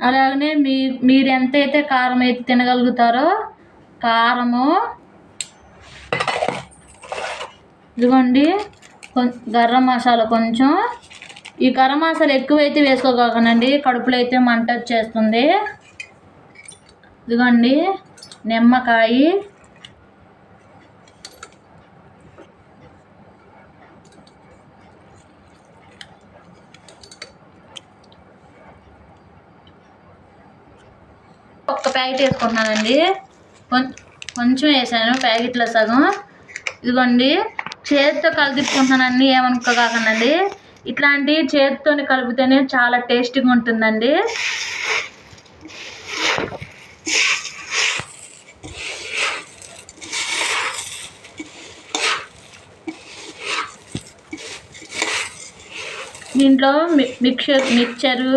అలాగనే మీరు ఎంతైతే కారం అయితే తినగలుగుతారో కారము ఇదిగోండి, గరం మసాలా కొంచెం. ఈ గరం మసాలా ఎక్కువైతే వేసుకోకండి, కడుపులో అయితే మంట వచ్చేస్తుంది. ఇదిగోండి నిమ్మకాయ, ఒక్క ప్యాకెట్ వేసుకుంటున్నానండి, కొంచెం వేసాను, ప్యాకెట్లో సగం. ఇదిగోండి చేతితో కలిదిప్పుకుంటున్నానండి, ఏమనుకోకండి. ఇట్లాంటి చేతితో కలిపితేనే చాలా టేస్టీగా ఉంటుందండి. దీంట్లో మిక్చరు